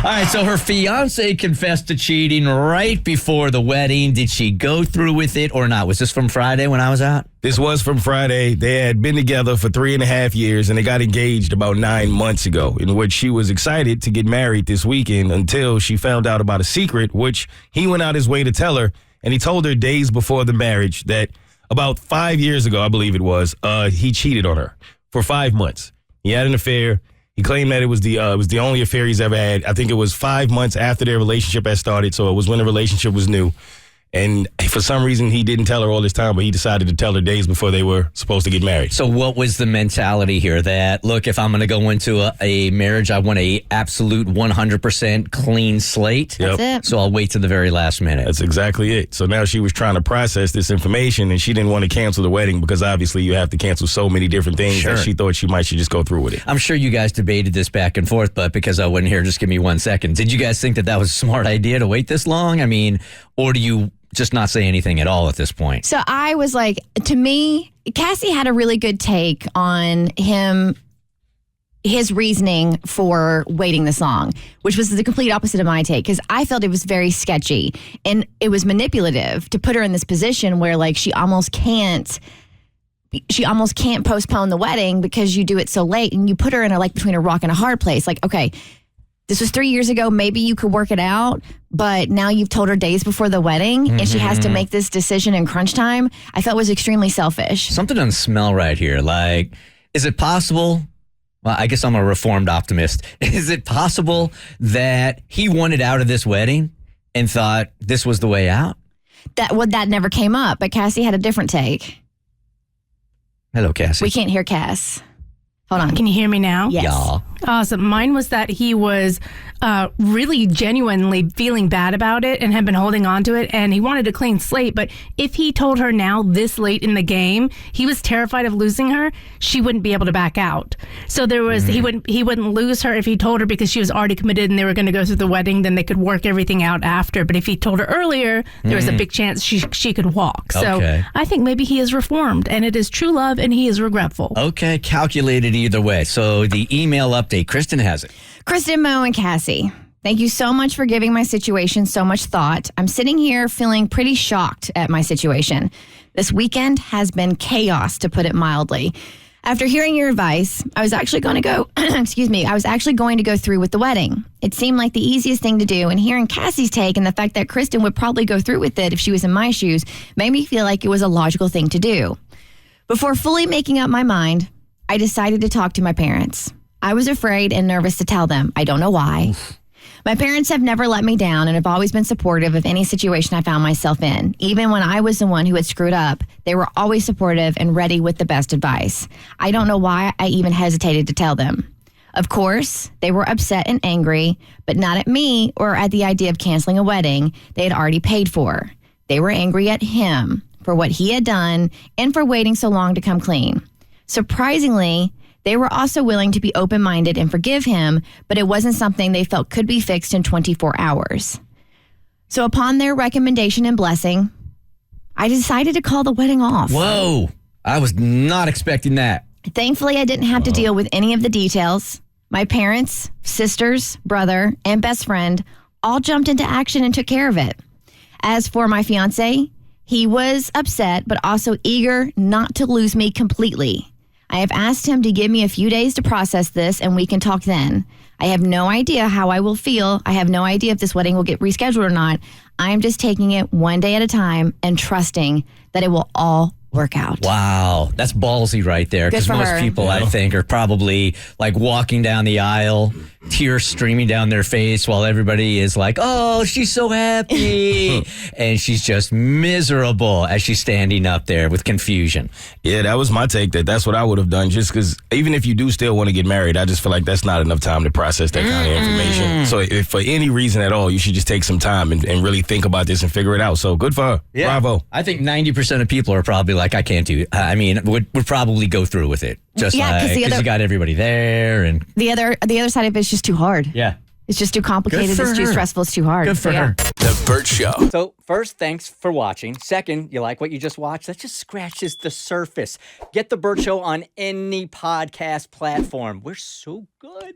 All right, so her fiance confessed to cheating right before the wedding. Did she go through with it or not? Was this from Friday when I was out? This was from Friday. They had been together for 3.5 years, and they got engaged about 9 months ago, in which she was excited to get married this weekend until she found out about a secret, which he went out his way to tell her. And he told her days before the marriage that about 5 years ago, I believe it was, he cheated on her for 5 months. He had an affair. He claimed that it was the only affair he's ever had. I think it was 5 months after their relationship had started, so it was when the relationship was new. And for some reason, he didn't tell her all this time, but he decided to tell her days before they were supposed to get married. So what was the mentality here that, look, if I'm going to go into a marriage, I want a absolute 100% clean slate? That's it. So I'll wait to the very last minute. That's exactly it. So now she was trying to process this information, and she didn't want to cancel the wedding because obviously you have to cancel so many different things that she thought she should just go through with it. I'm sure you guys debated this back and forth, but because I wasn't here, just give me 1 second. Did you guys think that was a smart idea to wait this long? I mean, or do you just not say anything at all at this point? So I was like, to me, Cassie had a really good take on his reasoning for waiting this long, which was the complete opposite of my take, because I felt it was very sketchy and it was manipulative to put her in this position where like she almost can't postpone the wedding because you do it so late, and you put her in between a rock and a hard place. Like, okay, this was 3 years ago. Maybe you could work it out, but now you've told her days before the wedding, and she has to make this decision in crunch time. I felt was extremely selfish. Something doesn't smell right here. Like, is it possible? Well, I guess I'm a reformed optimist. Is it possible that he wanted out of this wedding and thought this was the way out? That never came up, but Cassie had a different take. Hello, Cassie. We can't hear Cass. Hold on. Can you hear me now? Yes. Y'all. Awesome. Mine was that he was really genuinely feeling bad about it and had been holding on to it, and he wanted a clean slate. But if he told her now this late in the game, he was terrified of losing her. She wouldn't be able to back out. So there was he wouldn't lose her if he told her because she was already committed and they were going to go through the wedding. Then they could work everything out after. But if he told her earlier, there was a big chance she could walk. So I think maybe he is reformed, and it is true love, and he is regretful. Okay, calculated either way. So the email update, Kristen has it. Kristen, Mo, and Cassie, thank you so much for giving my situation so much thought. I'm sitting here feeling pretty shocked at my situation. This weekend has been chaos, to put it mildly. After hearing your advice, I was actually going to go, I was actually going to go through with the wedding. It seemed like the easiest thing to do, and hearing Cassie's take and the fact that Kristen would probably go through with it if she was in my shoes made me feel like it was a logical thing to do. Before fully making up my mind, I decided to talk to my parents. I was afraid and nervous to tell them. I don't know why. My parents have never let me down and have always been supportive of any situation I found myself in. Even when I was the one who had screwed up, they were always supportive and ready with the best advice. I don't know why I even hesitated to tell them. Of course, they were upset and angry, but not at me or at the idea of canceling a wedding they had already paid for. They were angry at him for what he had done and for waiting so long to come clean. Surprisingly, they were also willing to be open-minded and forgive him, but it wasn't something they felt could be fixed in 24 hours. So upon their recommendation and blessing, I decided to call the wedding off. Whoa, I was not expecting that. Thankfully, I didn't have to deal with any of the details. My parents, sisters, brother, and best friend all jumped into action and took care of it. As for my fiancé, he was upset, but also eager not to lose me completely. I have asked him to give me a few days to process this, and we can talk then. I have no idea how I will feel. I have no idea if this wedding will get rescheduled or not. I'm just taking it one day at a time and trusting that it will all work out. Wow, that's ballsy right there. Because most people, I think, are probably like walking down the aisle, tears streaming down their face while everybody is like, oh, she's so happy. And she's just miserable as she's standing up there with confusion. Yeah, that was my take. That's what I would have done, just because even if you do still want to get married, I just feel like that's not enough time to process that kind of information. So if for any reason at all, you should just take some time and really think about this and figure it out. So good for her. Yeah. Bravo. I think 90% of people are probably like, I can't do it. I mean, would probably go through with it. Just because you got everybody there. And the other side of it is just too hard. Yeah. It's just too complicated. It's too stressful. It's too hard. Good for her. The Bert Show. So first, thanks for watching. Second, you like what you just watched? That just scratches the surface. Get the Bert Show on any podcast platform. We're so good.